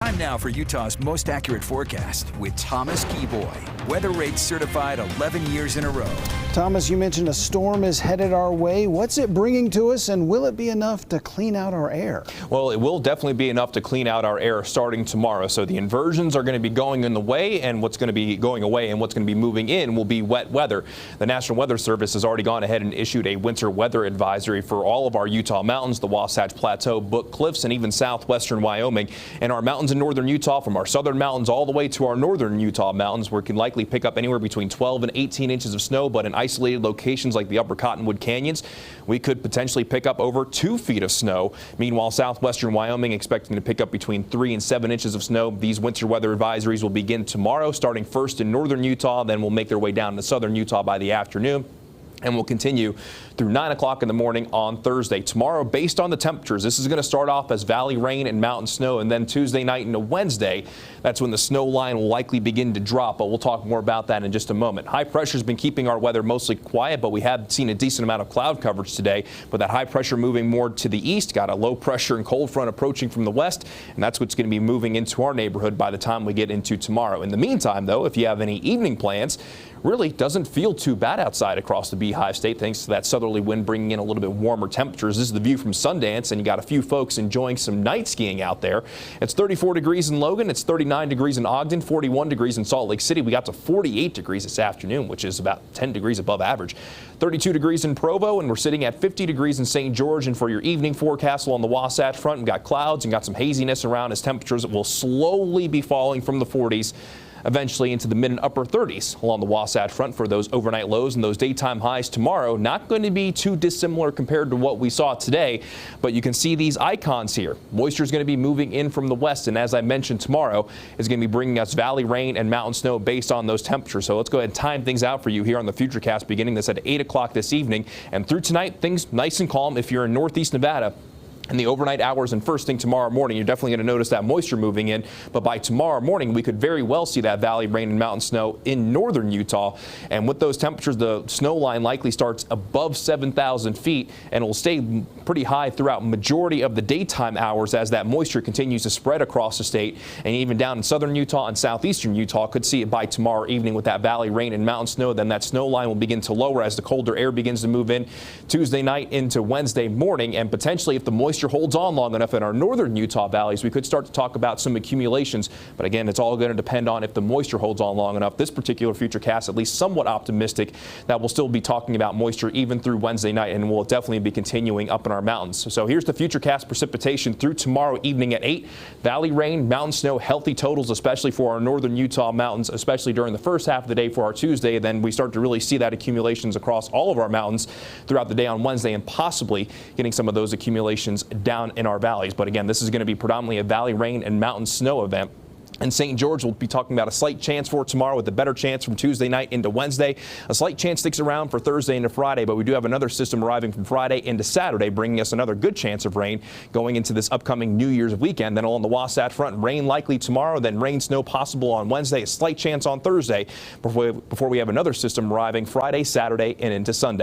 Time now for Utah's most accurate forecast with Thomas Geboy. Weather rates certified 11 years in a row. Thomas, you mentioned a storm is headed our way. What's it bringing to us, and will it be enough to clean out our air? Well, it will definitely be enough to clean out our air starting tomorrow. So the inversions are going to be going in the way, and what's going to be going away and what's going to be moving in will be wet weather. The National Weather Service has already gone ahead and issued a winter weather advisory for all of our Utah mountains, the Wasatch Plateau, Book Cliffs, and even southwestern Wyoming. And our mountains in northern Utah, from our southern mountains all the way to our northern Utah mountains, where we can likely pick up anywhere between 12 and 18 inches of snow, but in isolated locations like the upper Cottonwood Canyons, we could potentially pick up over 2 feet of snow. Meanwhile, southwestern Wyoming expecting to pick up between 3 and 7 inches of snow. These winter weather advisories will begin tomorrow, starting first in northern Utah, then will make their way down to southern Utah by the afternoon, and will continue through 9 o'clock in the morning on Thursday. Tomorrow, based on the temperatures, this is going to start off as valley rain and mountain snow, and then Tuesday night into Wednesday, that's when the snow line will likely begin to drop, but we'll talk more about that in just a moment. High pressure has been keeping our weather mostly quiet, but we have seen a decent amount of cloud coverage today. But that high pressure moving more to the east, got a low pressure and cold front approaching from the west, and that's what's going to be moving into our neighborhood by the time we get into tomorrow. In the meantime, though, if you have any evening plans, really doesn't feel too bad outside across the Beehive State, thanks to that southerly wind bringing in a little bit warmer temperatures. This is the view from Sundance, and you got a few folks enjoying some night skiing out there. It's 34 degrees in Logan, it's 39 degrees in Ogden, 41 degrees in Salt Lake City. We got to 48 degrees this afternoon, which is about 10 degrees above average. 32 degrees in Provo, and we're sitting at 50 degrees in St. George. And for your evening forecast along the Wasatch Front, we've got clouds and got some haziness around as temperatures will slowly be falling from the 40s. Eventually into the mid and upper 30s along the Wasatch Front for those overnight lows, and those daytime highs tomorrow not going to be too dissimilar compared to what we saw today. But you can see these icons here. Moisture is going to be moving in from the west, and as I mentioned, tomorrow is going to be bringing us valley rain and mountain snow based on those temperatures. So let's go ahead and time things out for you here on the Futurecast, beginning this at 8 o'clock this evening and through tonight. Things nice and calm if you're in northeast Nevada. In the overnight hours and first thing tomorrow morning, you're definitely going to notice that moisture moving in. But by tomorrow morning, we could very well see that valley rain and mountain snow in northern Utah. And with those temperatures, the snow line likely starts above 7,000 feet and will stay pretty high throughout majority of the daytime hours as that moisture continues to spread across the state. And even down in southern Utah and southeastern Utah could see it by tomorrow evening with that valley rain and mountain snow. Then that snow line will begin to lower as the colder air begins to move in Tuesday night into Wednesday morning. And potentially, if the moisture holds on long enough in our northern Utah valleys, we could start to talk about some accumulations. But again, it's all going to depend on if the moisture holds on long enough. This particular Futurecast, at least somewhat optimistic that we'll still be talking about moisture even through Wednesday night, and will definitely be continuing up in our mountains. So here's the Futurecast precipitation through tomorrow evening at 8. Valley rain, mountain snow, healthy totals, especially for our northern Utah mountains, especially during the first half of the day for our Tuesday. Then we start to really see that accumulations across all of our mountains throughout the day on Wednesday, and possibly getting some of those accumulations down in our valleys. But again, this is going to be predominantly a valley rain and mountain snow event. And St. George will be talking about a slight chance for tomorrow, with a better chance from Tuesday night into Wednesday. A slight chance sticks around for Thursday into Friday, but we do have another system arriving from Friday into Saturday, bringing us another good chance of rain going into this upcoming New Year's weekend. Then along the Wasatch Front, rain likely tomorrow, then rain, snow possible on Wednesday, a slight chance on Thursday before we have another system arriving Friday, Saturday, and into Sunday.